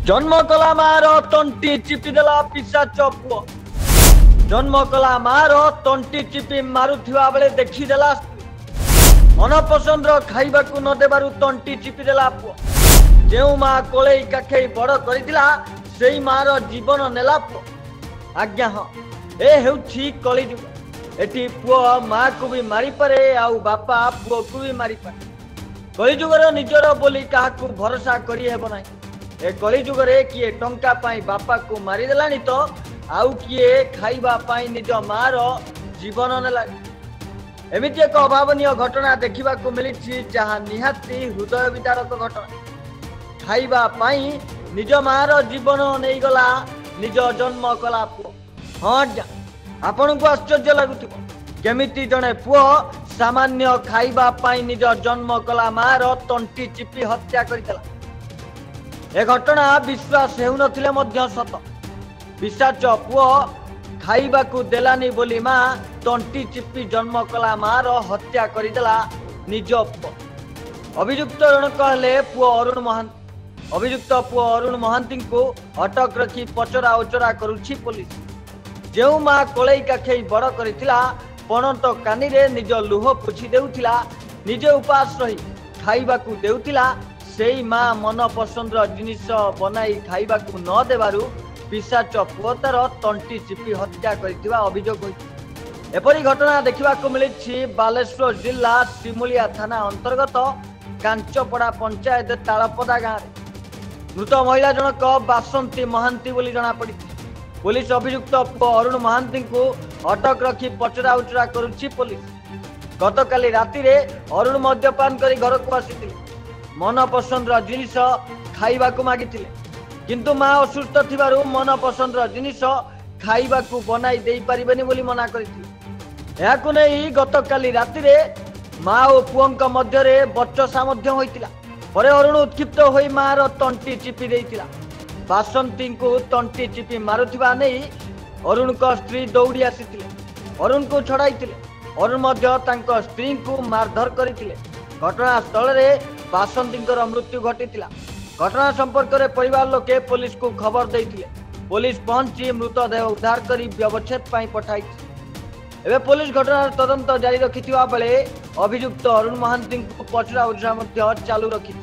जन्म कला मार तंटी चिपिदेला पिशाच पुओ जन्म कला मार तंटी चिपि मारुथिबा बेले देखिदेला मन पसंद खाइबा को न देबारु तंटी चिपिदेला पुओ जो माँ कोलई काखे बड़ करथिला सेई मार जीवन नेला पुओ। आज्ञा हाँ ए हेउछि कलिजुग एटी पुओ माँ को भी मारी पारे आउ बापा पुओ को भी मारी पारे। कलिजुगर निजर बोली काहाकू भरोसा करी हेब नाही। ए कलिजुगरे किए टंका पाई बापा को मारिदेलानी तो आउ किए खाइबा पाई निज मार जीवन नेला। एमिति एक अभावनीय घटना देखा मिली जहाँ निहाती हृदय विदारक घटना। खाइबा पाई निज मार जीवन नहीं गला निज जन्म कला पुओ। हाँ आपण को आश्चर्य लगुथिबो केमिति जने पुओ सामान्य खाइबा पाई निज जन्म कला मार तंटी चिपि हत्या करथिला। ए घटना विश्वास हेउनथिले मध्य सत। पिशाच पुओ खाइबा को देलानी बोली माँ तंटी चिपि जन्म कला मार हत्या करदेला निज पुओ। अभियुक्त जनक हेले पुओ अरुण महांती। अभियुक्त पुओ अरुण महांती को अटक रखी पचरा उचरा करुछि पुलिस। जो माँ कोलई काखे बड़ करथिला पणत कानी रे निज लुह पोछि देउथिला निजे उपास रही खाइबा को देउथिला सेई माँ मन पसंद जिनिस बनाई खाइबा को न देबारु पिशाच पुओ तार तंटी चिपि हत्या करथिबा अभियोग होइछि। एपरि घटना देखा मिली बालेश्वर जिला सिमुलिया थाना अंतर्गत कांचपड़ा पंचायत तालपदा गाँव में। मृत महिला जनक बासंती महांती बोली जना पड़ी। पुलिस अभियुक्त पुओ अरुण महांती को अटक रखी पचरा उचरा करुछि पुलिस। गतकाली राति रे अरुण मद्यपान करी घर को आसीथिले। मन पसंद जिनिस खाइबा को मागिथिले किंतु माँ असुस्थ थिबारु मन पसंद जिनिस खाइबा को बनाई देई परिबेनी बोली मना करिथिले। एहाकु नै गतकाली राति रे माँ और पुओंक मध्य रे बचसा मध्य होइतिला। परे अरुण उत्क्षिप्त होई मार तंटी चिपि देइतिला। बासंती को तंटी चिपि मारुथिबा नै अरुण को स्त्री दौड़ी आसीथिले। अरुण को छड़ाइथिले। अरुण मध्य तांको स्त्री को मारधर करथिले। घटनास्थल रे बासंतींकर मृत्यु घटितिला। घटना संपर्क में परिवार लोके पुलिस को खबर देइथिले। पुलिस पहुंची मृतदेह उद्धार करी व्यवच्छेद पाई पठाई। एबे पुलिस घटनार तदंत जारी रखिथिबा बेले अभियुक्त अरुण महांती को पचरा उचरा मध्य चालू रखि।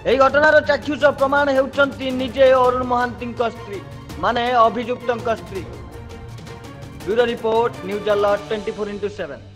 एही घटनार चाक्षुष प्रमाण हेउचंती निजे अरुण महांती स्त्री माने अभियुक्त स्त्री। Bureau report news alert 24x7।